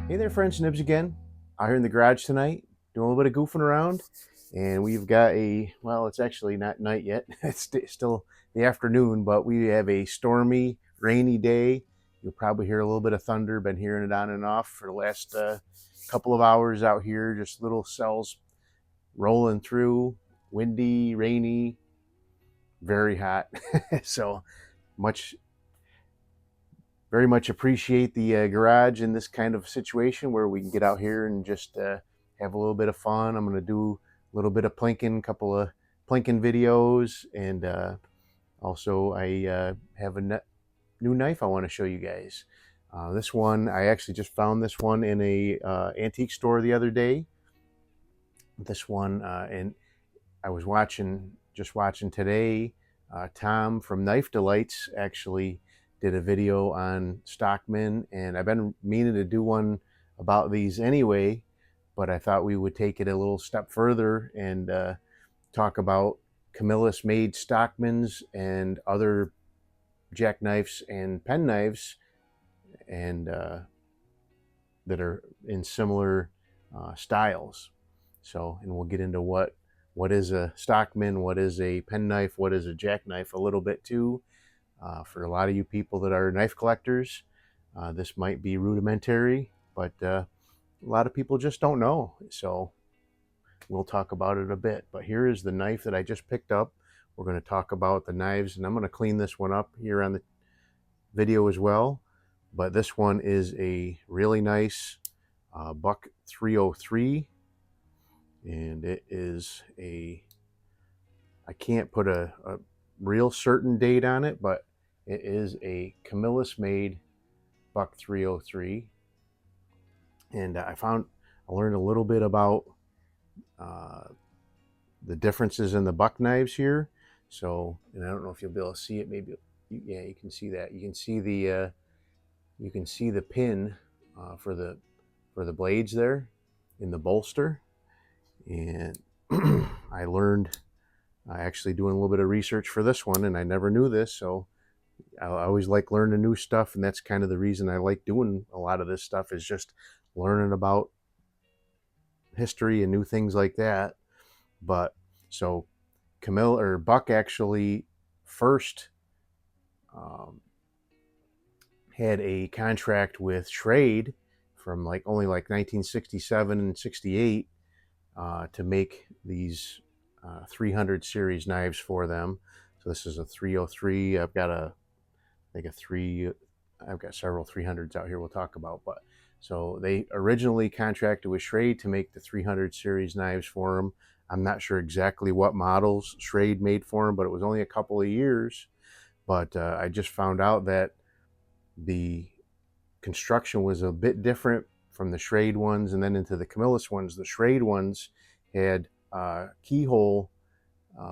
Hey there friends, Nibs again. Out here in the garage tonight, doing a little bit of goofing around. And we've got well, it's actually not night yet. It's still the afternoon, but we have a stormy, rainy day. You'll probably hear a little bit of thunder. Been hearing it on and off for the last couple of hours out here. Just little cells rolling through. Windy, rainy, very hot. So much very much appreciate the garage in this kind of situation where we can get out here and just have a little bit of fun. I'm going to do a little bit of plinking, a couple of plinking videos, and also I have a new knife I want to show you guys. This one, I actually just found this one in a antique store the other day. This one, and I was just watching today, Tom from Knife Delights actually did a video on stockman, and I've been meaning to do one about these anyway, but I thought we would take it a little step further and talk about Camillus made stockmans and other jackknives and penknives, and that are in similar styles. So, and we'll get into what is a stockman, what is a penknife, what is a jackknife a little bit too. For a lot of you people that are knife collectors, this might be rudimentary, but a lot of people just don't know. So we'll talk about it a bit. But here is the knife that I just picked up. We're going to talk about the knives, and I'm going to clean this one up here on the video as well. But this one is a really nice Buck 303, and it is I can't put a real certain date on it, but it is a Camillus made Buck 303. And I learned a little bit about the differences in the buck knives here. So, and I don't know if you'll be able to see it. Maybe, yeah, you can see that. You can see the pin for the blades there in the bolster. And I learned actually doing a little bit of research for this one, and I never knew this, so I always like learning new stuff, and that's kind of the reason I like doing a lot of this stuff, is just learning about history and new things like that. But so Buck actually first had a contract with Schrade from only 1967 and 68 to make these 300 series knives for them. So this is a 303. I've got several 300s out here we'll talk about. But so they originally contracted with Schrade to make the 300 series knives for them. I'm not sure exactly what models Schrade made for them, but it was only a couple of years. But I just found out that the construction was a bit different from the Schrade ones and then into the Camillus ones. The Schrade ones had keyhole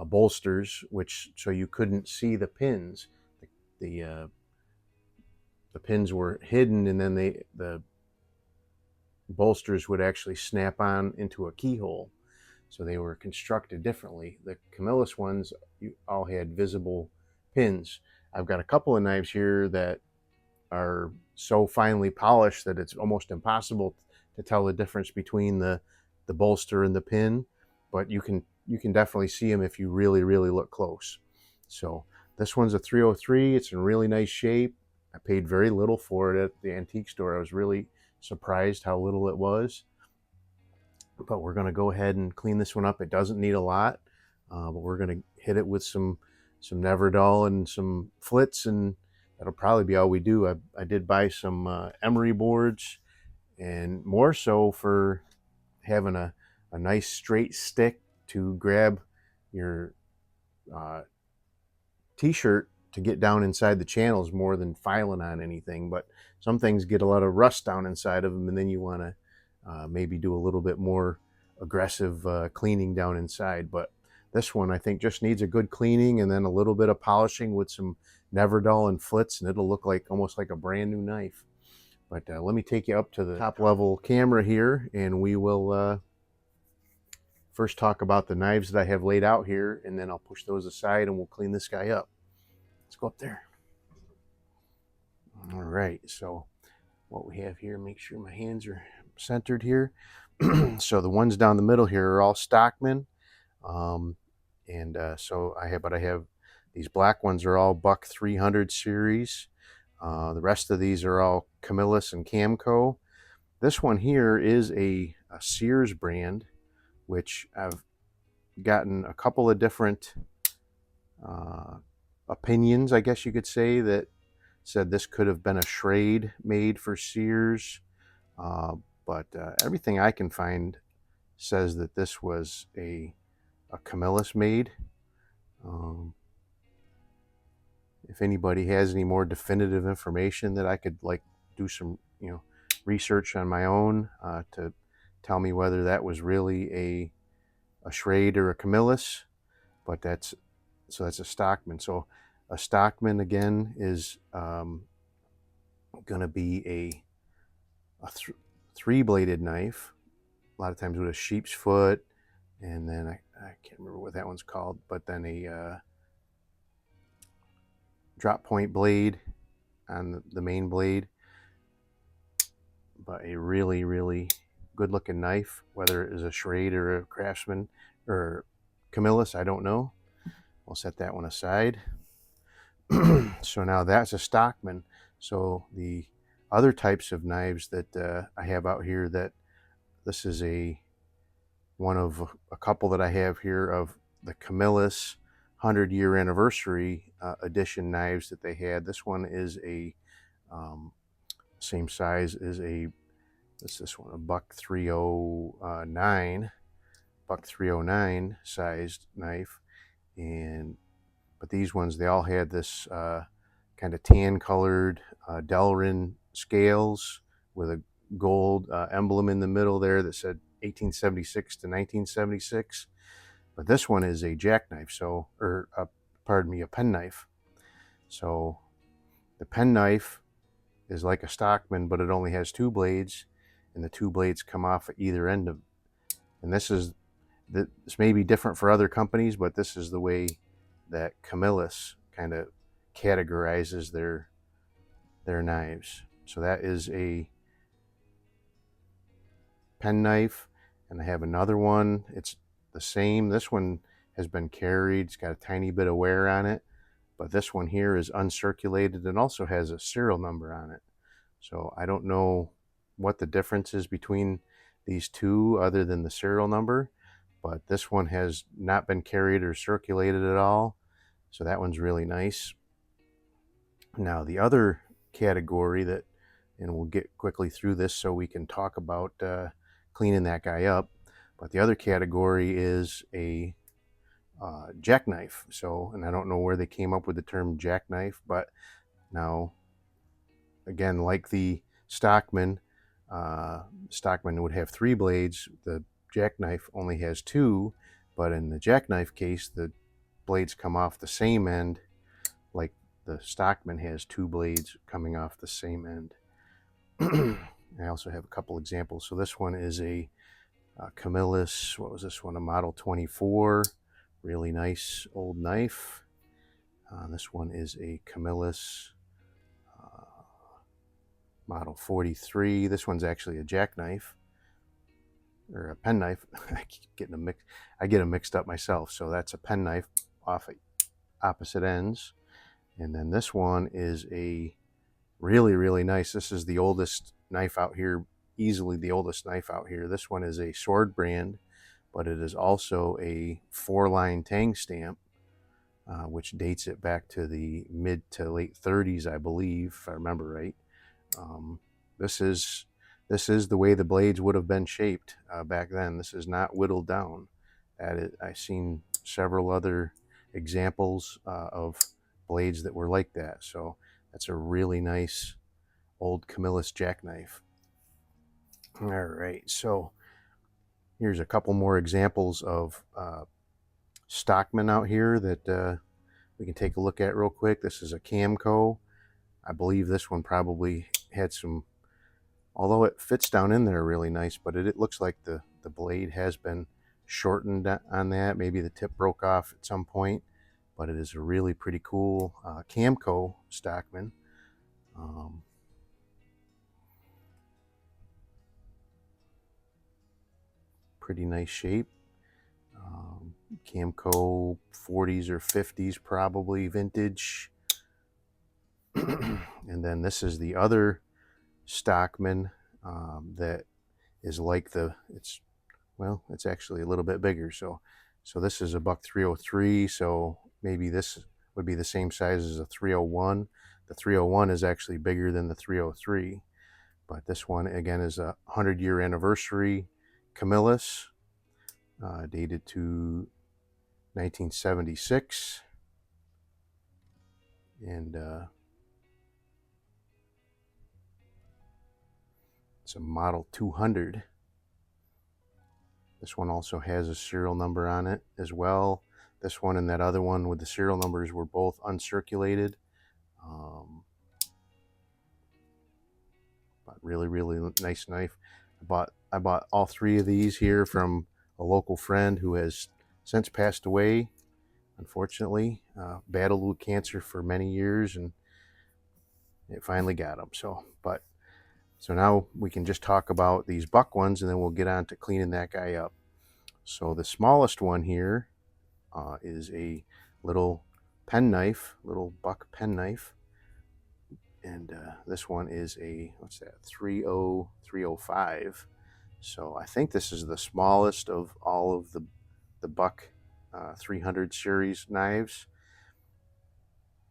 bolsters, so you couldn't see the pins. The pins were hidden, and then the bolsters would actually snap on into a keyhole. So they were constructed differently. The Camillus ones, all had visible pins. I've got a couple of knives here that are so finely polished that it's almost impossible to tell the difference between the bolster and the pin, but you can definitely see them if you really look close. So this one's a 303. It's in really nice shape. I paid very little for it at the antique store. I was really surprised how little it was. But we're going to go ahead and clean this one up. It doesn't need a lot, but we're going to hit it with some Neverdull and some flits, and that'll probably be all we do. I did buy some emery boards, and more so for having a nice straight stick to grab your t-shirt to get down inside the channels more than filing on anything. But some things get a lot of rust down inside of them, and then you want to maybe do a little bit more aggressive cleaning down inside. But this one I think just needs a good cleaning and then a little bit of polishing with some Neverdull and flits, and it'll look almost like a brand new knife. But let me take you up to the top level camera here, and we will first talk about the knives that I have laid out here, and then I'll push those aside and we'll clean this guy up. Let's go up there. All right, so what we have here. Make sure my hands are centered here. So the ones down the middle here are all stockman. So I have these black ones are all Buck 300 series. The rest of these are all Camillus and Camco. This one here is a Sears brand, which I've gotten a couple of different opinions, I guess you could say, that said this could have been a Schrade made for Sears. But everything I can find says that this was a Camillus made. If anybody has any more definitive information that I could like do some research on my own to tell me whether that was really a Schrade or a Camillus, but that's a stockman. So a stockman again is going to be a three-bladed knife, a lot of times with a sheep's foot, and then I can't remember what that one's called, but then a drop point blade on the main blade. But a really, really good looking knife, whether it is a Schrade or a Craftsman or Camillus, I don't know. I'll set that one aside. So now that's a stockman. So the other types of knives that I have out here, that this is one of a couple that I have here of the Camillus 100-year anniversary edition knives that they had. This one is a same size as this one, a Buck 309 sized knife. But these ones, they all had this kind of tan colored Delrin scales with a gold emblem in the middle there that said 1876 to 1976. But this one is a jackknife, a penknife. So the penknife is like a stockman, but it only has two blades, and the two blades come off at either end of. And this may be different for other companies, but this is the way that Camillus kind of categorizes their knives. So that is a penknife, and I have another one. It's the same. This one has been carried. It's got a tiny bit of wear on it, but this one here is uncirculated and also has a serial number on it. So I don't know what the difference is between these two other than the serial number, but this one has not been carried or circulated at all. So that one's really nice. Now the other category and we'll get quickly through this so we can talk about cleaning that guy up. But the other category is a jackknife. So, and I don't know where they came up with the term jackknife, but now, again, like the stockman, stockman would have three blades. The jackknife only has two, but in the jackknife case, the blades come off the same end, like the stockman has two blades coming off the same end. I also have a couple examples. So this one is a Camillus, what was this one? A Model 24, really nice old knife. This one is a Camillus Model 43. This one's actually a jackknife or a penknife. I get them mixed up myself. So that's a penknife off at opposite ends. And then this one is a really, really nice. This is the oldest knife out here, easily the oldest knife out here. This one is a sword brand, but it is also a 4-line tang stamp, which dates it back to the mid to late 30s, I believe, if I remember right. This is the way the blades would have been shaped back then. This is not whittled down. I've seen several other examples of blades that were like that. So that's a really nice old Camillus jackknife. All right, so here's a couple more examples of stockman out here that we can take a look at real quick. This is a Camco. I believe this one probably had some, although it fits down in there really nice, but it looks like the blade has been shortened on that. Maybe the tip broke off at some point, but it is a really pretty cool Camco stockman. Pretty nice shape. Camco 40s or 50s probably vintage. And then this is the other stockman that is like it's actually a little bit bigger. So this is a buck 303. So maybe this would be the same size as a 301. The 301 is actually bigger than the 303. But this one, again, is a 100-year anniversary Camillus, dated to 1976. And it's a Model 200. This one also has a serial number on it as well. This one and that other one with the serial numbers were both uncirculated. But really nice knife. I bought all three of these here from a local friend who has since passed away, unfortunately. Battled with cancer for many years, and it finally got him. So now we can just talk about these buck ones, and then we'll get on to cleaning that guy up. So the smallest one here is a little penknife, little buck penknife. And this one is a, what's that, 305. So I think this is the smallest of all of the buck 300 series knives.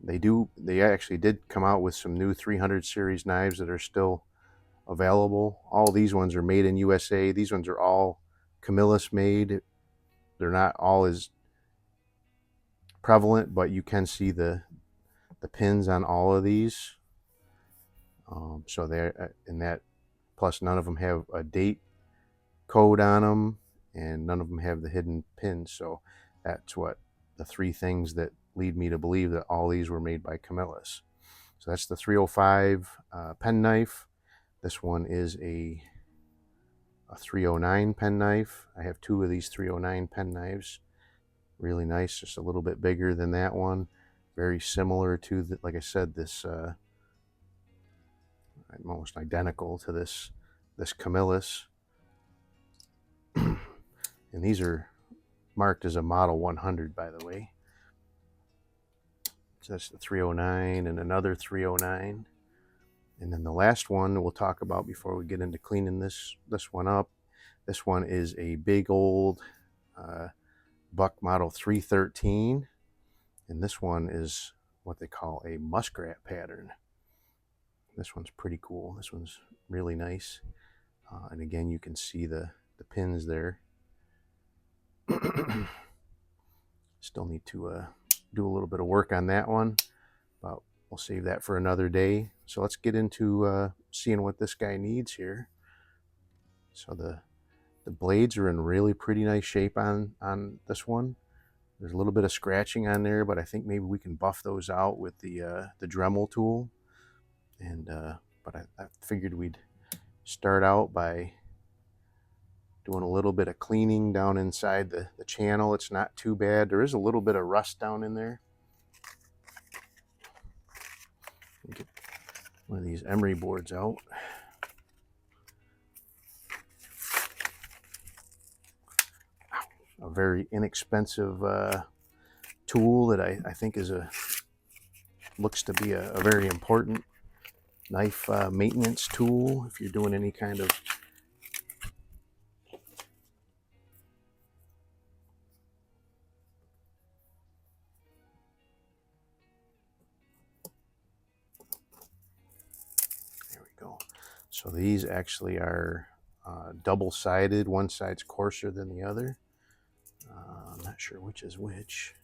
They actually did come out with some new 300 series knives that are still available. All these ones are made in USA. These ones are all Camillus made. They're not all as prevalent, but you can see the pins on all of these. So they're in that, plus none of them have a date code on them, and none of them have the hidden pins. So that's what the three things that lead me to believe that all these were made by Camillus. So that's the 305 penknife. This one is a 309 penknife. I have two of these 309 penknives. Really nice, just a little bit bigger than that one. Very similar to, like I said, this almost identical to this Camillus. And these are marked as a Model 100, by the way. So that's the 309 and another 309. And then the last one we'll talk about before we get into cleaning this one up. This one is a big old buck Model 313. And this one is what they call a muskrat pattern. This one's pretty cool. This one's really nice. And again, you can see the pins there. Still need to do a little bit of work on that one, but we'll save that for another day. So let's get into seeing what this guy needs here. So the blades are in really pretty nice shape on this one. There's a little bit of scratching on there, but I think maybe we can buff those out with the Dremel tool. And but I figured we'd start out by doing a little bit of cleaning down inside the channel. It's not too bad. There is a little bit of rust down in there. Get one of these emery boards out. A very inexpensive tool that I think is looks to be a very important knife maintenance tool if you're doing any kind of So these actually are double-sided. One side's coarser than the other. I'm not sure which is which.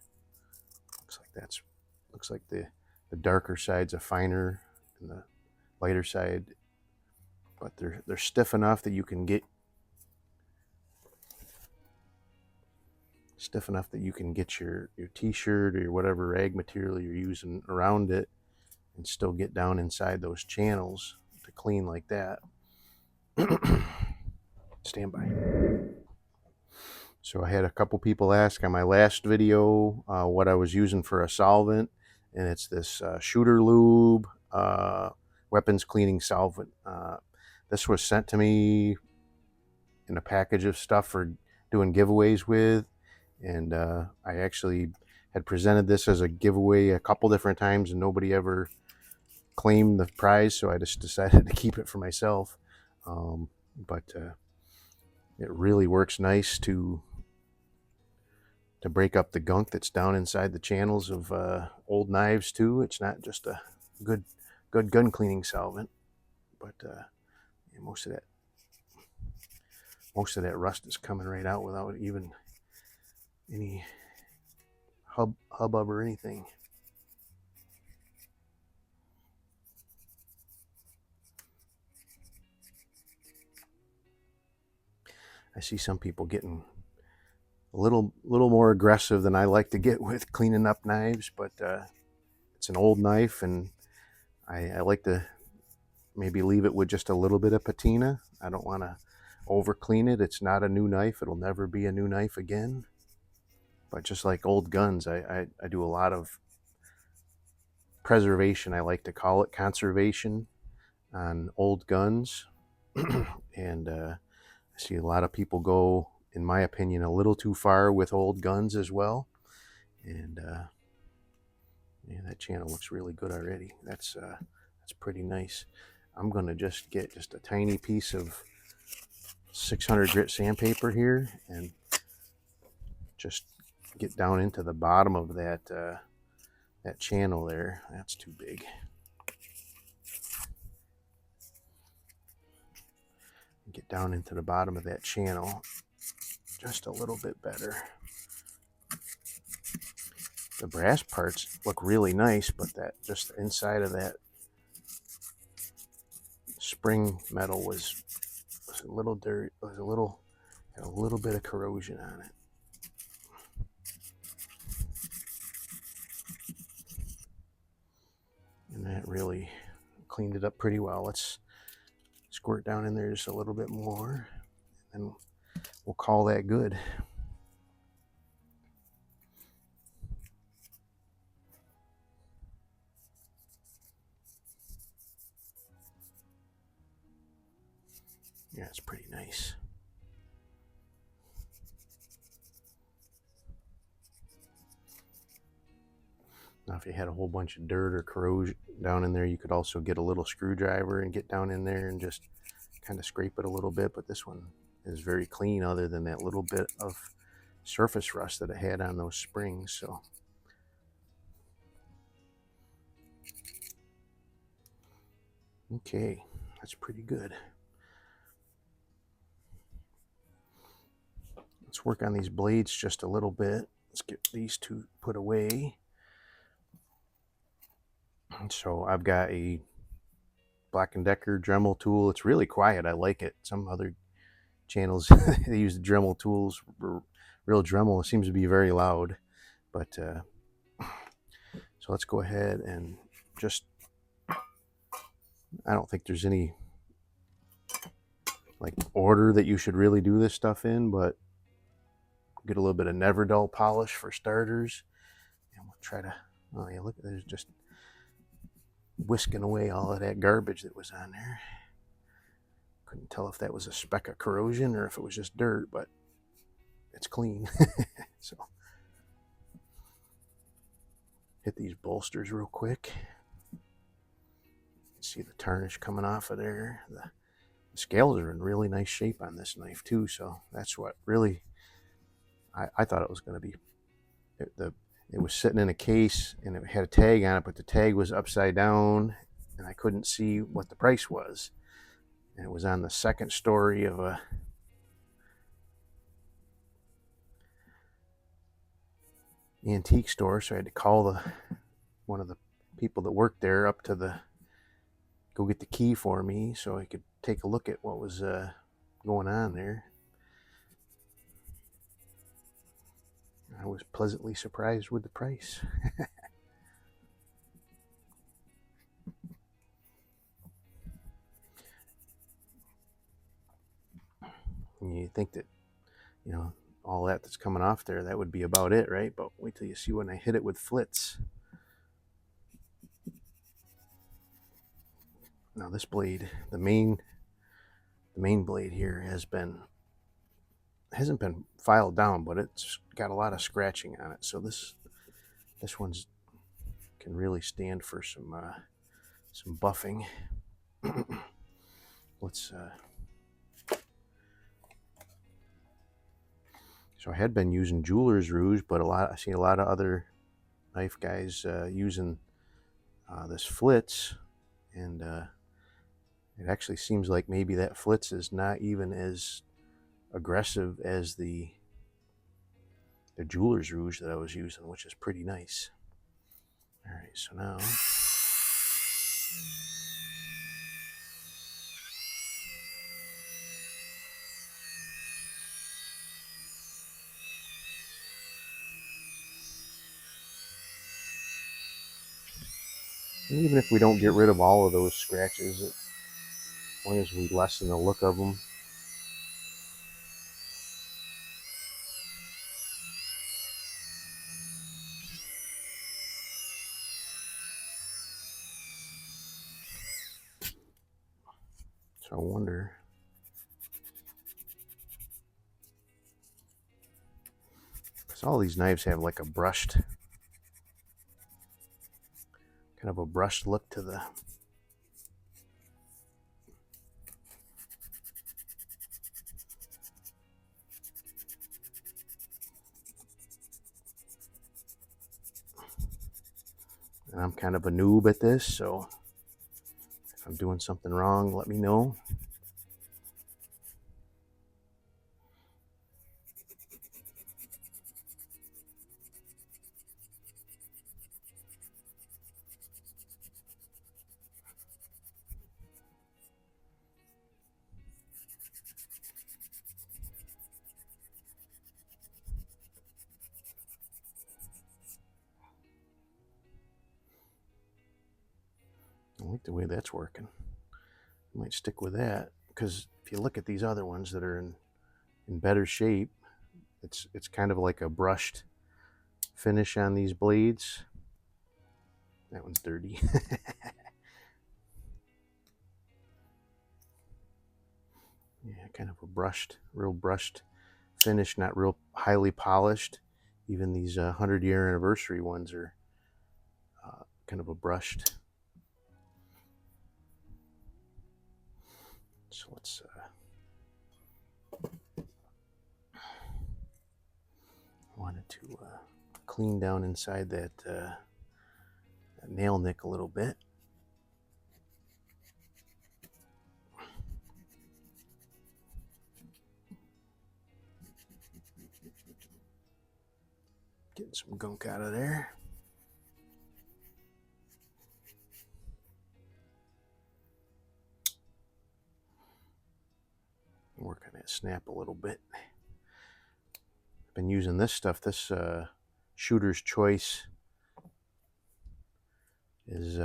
Looks like the darker side's a finer and the lighter side, but they're stiff enough that you can get your t-shirt or your whatever rag material you're using around it and still get down inside those channels to clean like that. Stand by. So I had a couple people ask on my last video what I was using for a solvent, and it's this shooter lube weapons cleaning solvent. This was sent to me in a package of stuff for doing giveaways with, and I actually had presented this as a giveaway a couple different times, and nobody ever claimed the prize, so I just decided to keep it for myself. But it really works nice to break up the gunk that's down inside the channels of old knives too. It's not just a good gun cleaning solvent, but yeah, most of that rust is coming right out without even any hubbub or anything. I see some people getting a little more aggressive than I like to get with cleaning up knives, but it's an old knife, and I like to maybe leave it with just a little bit of patina. I don't want to over clean it. It's not a new knife. It'll never be a new knife again. But just like old guns, I do a lot of preservation. I like to call it conservation on old guns. And I see a lot of people go, in my opinion, a little too far with old guns as well. And yeah, that channel looks really good already. That's pretty nice. I'm going to just get just a tiny piece of 600 grit sandpaper here and just get down into the bottom of that that channel there. That's too big. Get down into the bottom of that channel just a little bit better. The brass parts look really nice, but that just the inside of that spring metal was a little dirty. Was had a little bit of corrosion on it. And that really cleaned it up pretty well. Let's squirt down in there just a little bit more, and we'll call that good. Yeah, it's pretty nice. Now, if you had a whole bunch of dirt or corrosion down in there, you could also get a little screwdriver and get down in there and just kind of scrape it a little bit. But this one is very clean, other than that little bit of surface rust that it had on those springs. So okay, that's pretty good. Let's work on these blades just a little bit. Let's get these two put away. So I've got a Black & Decker Dremel tool. It's really quiet. I like it. Some other channels they use the Dremel tools. Real Dremel seems to be very loud. But so let's go ahead and just, I don't think there's any like order that you should really do this stuff in, but get a little bit of never dull polish for starters, and we'll try to, oh yeah, look, there's just whisking away all of that garbage that was on there. Couldn't tell if that was a speck of corrosion or if it was just dirt, but it's clean. So hit these bolsters real quick. See the tarnish coming off of there. The scales are in really nice shape on this knife too, so that's what really, I thought it was going to be, it was sitting in a case and it had a tag on it, but the tag was upside down and I couldn't see what the price was. And it was on the second story of a antique store, so I had to call one of the people that worked there up to go get the key for me so I could take a look at what was going on there. I was pleasantly surprised with the price. You think that, all that's coming off there, that would be about it, right? But wait till you see when I hit it with flits. Now this blade, the main blade here has been hasn't been filed down, but it's got a lot of scratching on it. So this one's can really stand for some buffing. Let's. So I had been using jeweler's rouge, but I see a lot of other knife guys using this Flitz, and it actually seems like maybe that Flitz is not even as aggressive as the jeweler's rouge that I was using, which is pretty nice. All right, so now even if we don't get rid of all of those scratches, as long as we lessen the look of them. So I wonder, because all these knives have like a brushed, kind of a brushed look to the. And I'm kind of a noob at this, so if I'm doing something wrong, let me know. I like the way that's working. I might stick with that, because if you look at these other ones that are in better shape, it's kind of like a brushed finish on these blades. That one's dirty. Yeah, kind of a real brushed finish, not real highly polished. Even these 100-year anniversary ones are kind of a brushed. So let's wanted to clean down inside that nail nick a little bit. Getting some gunk out of there. Work on that snap a little bit. Been using this stuff. This Shooter's Choice is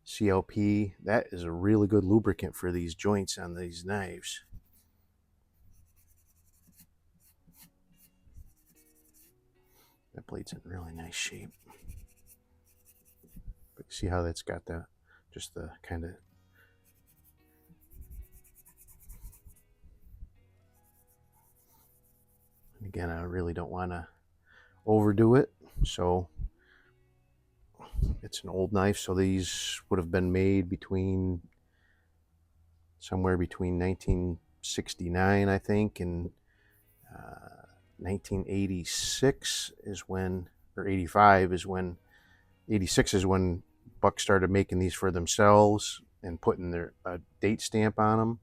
CLP. That is a really good lubricant for these joints on these knives. That blade's in really nice shape. But see how that's got the just the kind of. And again, I really don't want to overdo it, so it's an old knife. So these would have been made somewhere between 1969, I think, and 1986 is when, or 85 is when, 86 is when Buck started making these for themselves and putting their date stamp on them.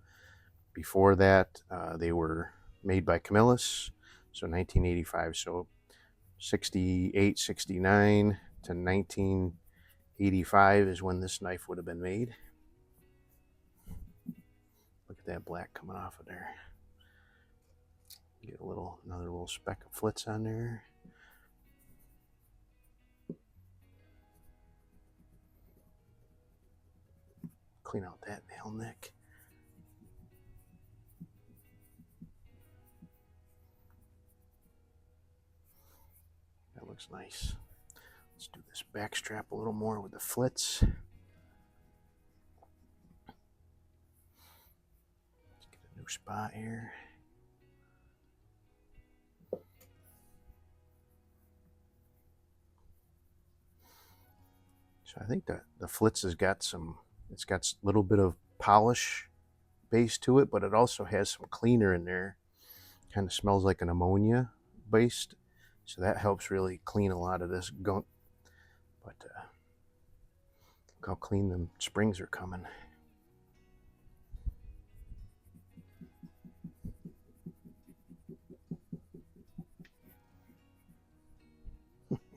Before that, they were made by Camillus, so 1985. So 68, 69 to 1985 is when this knife would have been made. Look at that black coming off of there. Get another little speck of Flitz on there. Clean out that nail nick. That looks nice. Let's do this back strap a little more with the Flitz. Let's get a new spot here. So I think the Flitz has got some, it's got a little bit of polish base to it, but it also has some cleaner in there. Kind of smells like an ammonia based. So that helps really clean a lot of this gunk. But look how clean the springs are coming.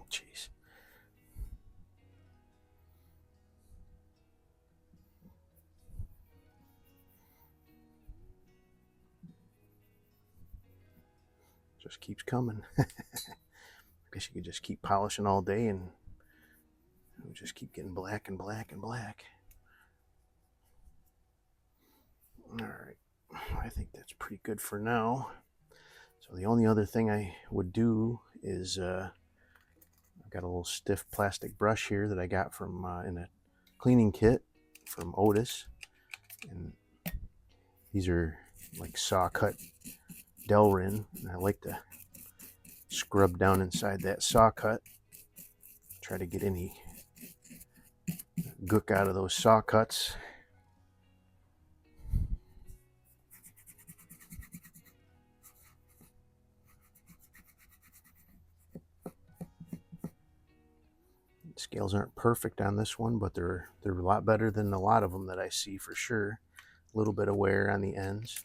Jeez. Just keeps coming. I guess you could just keep polishing all day and it would just keep getting black and black and black. All right, I think that's pretty good for now. So the only other thing I would do is I've got a little stiff plastic brush here that I got from in a cleaning kit from Otis, and these are like saw cut Delrin, and I like to scrub down inside that saw cut, try to get any gook out of those saw cuts. Scales aren't perfect on this one, but they're a lot better than a lot of them that I see for sure. A little bit of wear on the ends.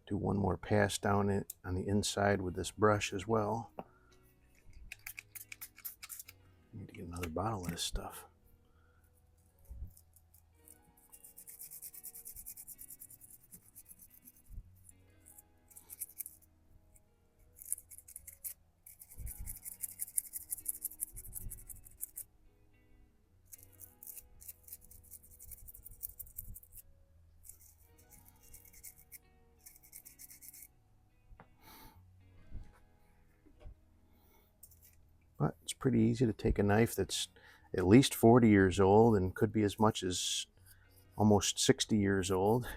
Do one more pass down it on the inside with this brush as well. Need to get another bottle of this stuff. But it's pretty easy to take a knife that's at least 40 years old and could be as much as almost 60 years old.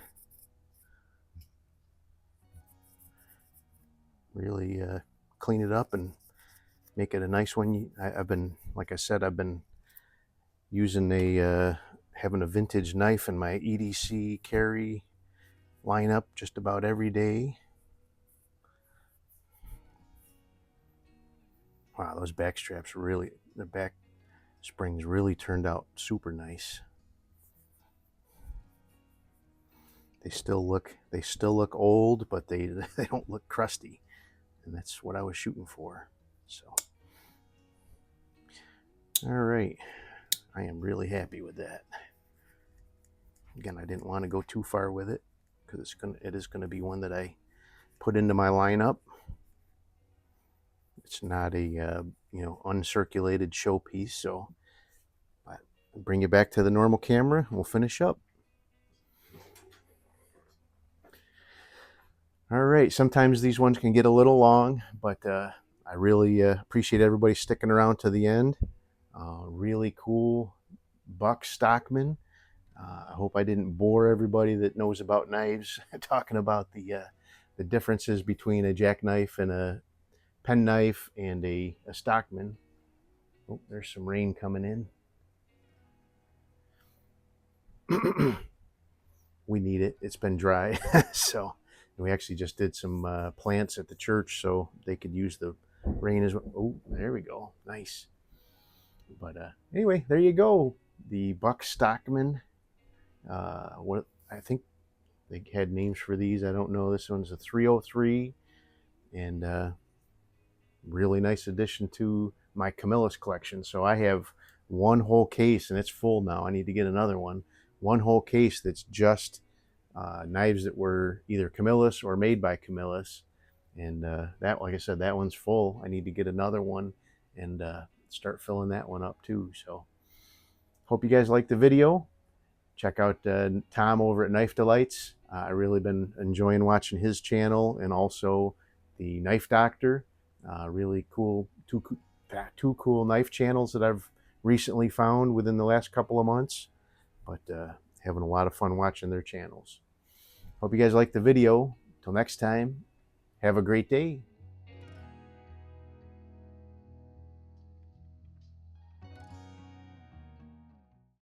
Really clean it up and make it a nice one. I've been, like I said, I've been using having a vintage knife in my EDC carry lineup just about every day. Wow, those back straps really, the back springs really turned out super nice. They still look old, but they don't look crusty, and that's what I was shooting for. So, all right, I am really happy with that. Again, I didn't want to go too far with it because it is gonna be one that I put into my lineup. It's not a uncirculated showpiece, so I'll bring you back to the normal camera and we'll finish up. All right, sometimes these ones can get a little long, but I really appreciate everybody sticking around to the end. Really cool buck stockman. I hope I didn't bore everybody that knows about knives talking about the differences between a jackknife and a penknife and a stockman. Oh, there's some rain coming in. We need it. It's been dry. So we actually just did some plants at the church so they could use the rain as well. Oh, there we go. Nice. But anyway, there you go. The buck stockman. What I think they had names for these. I don't know. This one's a 303, and really nice addition to my Camillus collection. So I have one whole case, and it's full now. I need to get another one. One whole case that's just knives that were either Camillus or made by Camillus. And that, like I said, that one's full. I need to get another one and start filling that one up too. So hope you guys liked the video. Check out Tom over at Knife Delights. I've really been enjoying watching his channel, and also the Knife Doctor. Really cool, two cool knife channels that I've recently found within the last couple of months, but having a lot of fun watching their channels. Hope you guys liked the video. Till next time, have a great day.